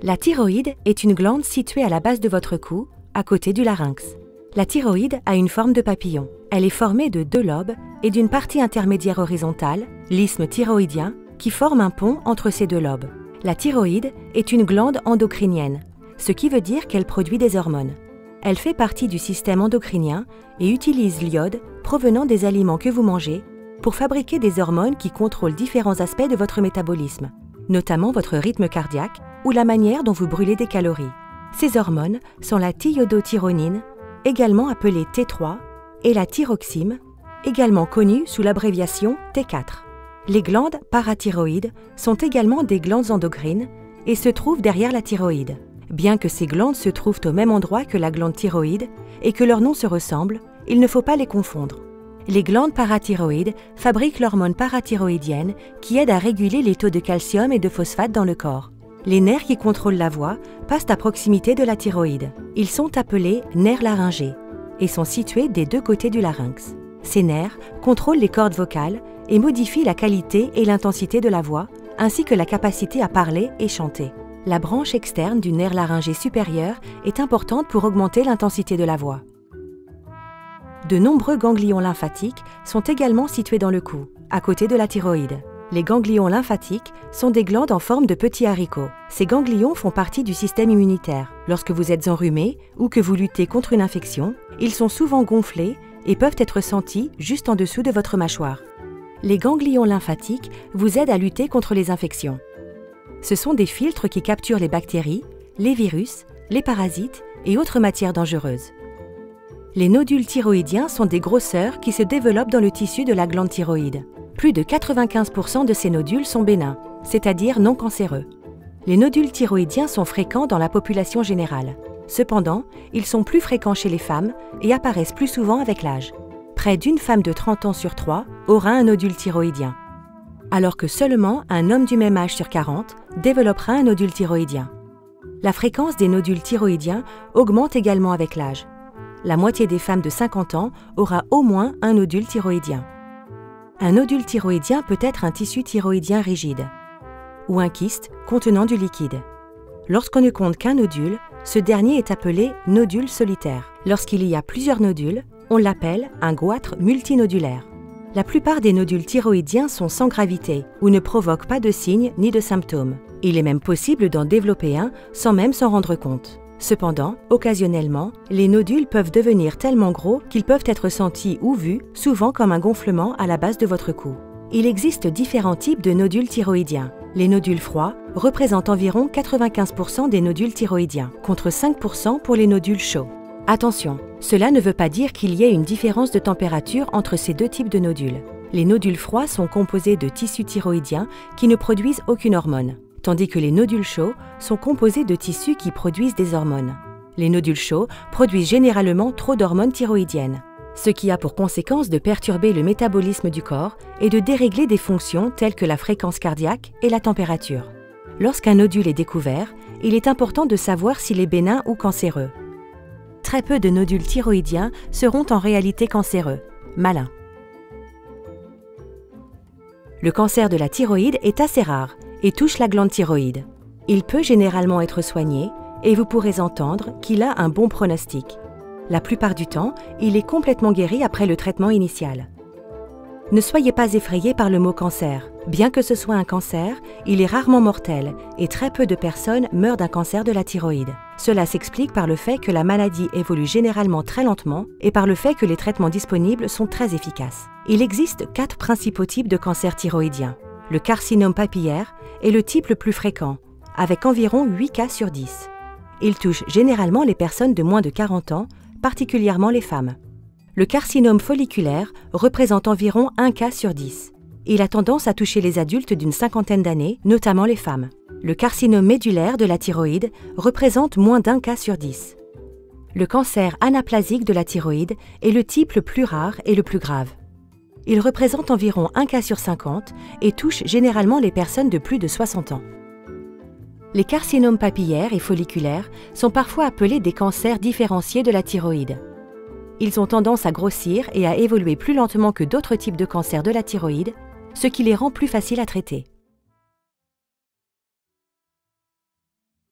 La thyroïde est une glande située à la base de votre cou, à côté du larynx. La thyroïde a une forme de papillon. Elle est formée de 2 lobes et d'une partie intermédiaire horizontale, l'isthme thyroïdien, qui forme un pont entre ces 2 lobes. La thyroïde est une glande endocrinienne, ce qui veut dire qu'elle produit des hormones. Elle fait partie du système endocrinien et utilise l'iode provenant des aliments que vous mangez pour fabriquer des hormones qui contrôlent différents aspects de votre métabolisme, notamment votre rythme cardiaque ou la manière dont vous brûlez des calories. Ces hormones sont la thiodothyronine, également appelée T3, et la thyroxine, également connue sous l'abréviation T4. Les glandes parathyroïdes sont également des glandes endocrines et se trouvent derrière la thyroïde. Bien que ces glandes se trouvent au même endroit que la glande thyroïde et que leurs noms se ressemblent, il ne faut pas les confondre. Les glandes parathyroïdes fabriquent l'hormone parathyroïdienne qui aide à réguler les taux de calcium et de phosphate dans le corps. Les nerfs qui contrôlent la voix passent à proximité de la thyroïde. Ils sont appelés nerfs laryngés et sont situés des 2 côtés du larynx. Ces nerfs contrôlent les cordes vocales et modifient la qualité et l'intensité de la voix, ainsi que la capacité à parler et chanter. La branche externe du nerf laryngé supérieur est importante pour augmenter l'intensité de la voix. De nombreux ganglions lymphatiques sont également situés dans le cou, à côté de la thyroïde. Les ganglions lymphatiques sont des glandes en forme de petits haricots. Ces ganglions font partie du système immunitaire. Lorsque vous êtes enrhumé ou que vous luttez contre une infection, ils sont souvent gonflés et peuvent être sentis juste en dessous de votre mâchoire. Les ganglions lymphatiques vous aident à lutter contre les infections. Ce sont des filtres qui capturent les bactéries, les virus, les parasites et autres matières dangereuses. Les nodules thyroïdiens sont des grosseurs qui se développent dans le tissu de la glande thyroïde. Plus de 95% de ces nodules sont bénins, c'est-à-dire non cancéreux. Les nodules thyroïdiens sont fréquents dans la population générale. Cependant, ils sont plus fréquents chez les femmes et apparaissent plus souvent avec l'âge. Près d'une femme de 30 ans sur 3 aura un nodule thyroïdien, alors que seulement un homme du même âge sur 40 développera un nodule thyroïdien. La fréquence des nodules thyroïdiens augmente également avec l'âge. La moitié des femmes de 50 ans aura au moins un nodule thyroïdien. Un nodule thyroïdien peut être un tissu thyroïdien rigide ou un kyste contenant du liquide. Lorsqu'on ne compte qu'un nodule, ce dernier est appelé nodule solitaire. Lorsqu'il y a plusieurs nodules, on l'appelle un goitre multinodulaire. La plupart des nodules thyroïdiens sont sans gravité ou ne provoquent pas de signes ni de symptômes. Il est même possible d'en développer un sans même s'en rendre compte. Cependant, occasionnellement, les nodules peuvent devenir tellement gros qu'ils peuvent être sentis ou vus, souvent comme un gonflement à la base de votre cou. Il existe différents types de nodules thyroïdiens. Les nodules froids représentent environ 95% des nodules thyroïdiens, contre 5% pour les nodules chauds. Attention, cela ne veut pas dire qu'il y ait une différence de température entre ces 2 types de nodules. Les nodules froids sont composés de tissus thyroïdiens qui ne produisent aucune hormone, tandis que les nodules chauds sont composés de tissus qui produisent des hormones. Les nodules chauds produisent généralement trop d'hormones thyroïdiennes, ce qui a pour conséquence de perturber le métabolisme du corps et de dérégler des fonctions telles que la fréquence cardiaque et la température. Lorsqu'un nodule est découvert, il est important de savoir s'il est bénin ou cancéreux. Très peu de nodules thyroïdiens seront en réalité cancéreux. Malin. Le cancer de la thyroïde est assez rare et touche la glande thyroïde. Il peut généralement être soigné et vous pourrez entendre qu'il a un bon pronostic. La plupart du temps, il est complètement guéri après le traitement initial. Ne soyez pas effrayés par le mot cancer. Bien que ce soit un cancer, il est rarement mortel et très peu de personnes meurent d'un cancer de la thyroïde. Cela s'explique par le fait que la maladie évolue généralement très lentement et par le fait que les traitements disponibles sont très efficaces. Il existe 4 principaux types de cancer thyroïdien. Le carcinome papillaire est le type le plus fréquent, avec environ 8 cas sur 10. Il touche généralement les personnes de moins de 40 ans, particulièrement les femmes. Le carcinome folliculaire représente environ 1 cas sur 10. Il a tendance à toucher les adultes d'une 50aine d'années, notamment les femmes. Le carcinome médulaire de la thyroïde représente moins d'1 cas sur 10. Le cancer anaplasique de la thyroïde est le type le plus rare et le plus grave. Il représente environ 1 cas sur 50 et touche généralement les personnes de plus de 60 ans. Les carcinomes papillaires et folliculaires sont parfois appelés des cancers différenciés de la thyroïde. Ils ont tendance à grossir et à évoluer plus lentement que d'autres types de cancers de la thyroïde, ce qui les rend plus faciles à traiter.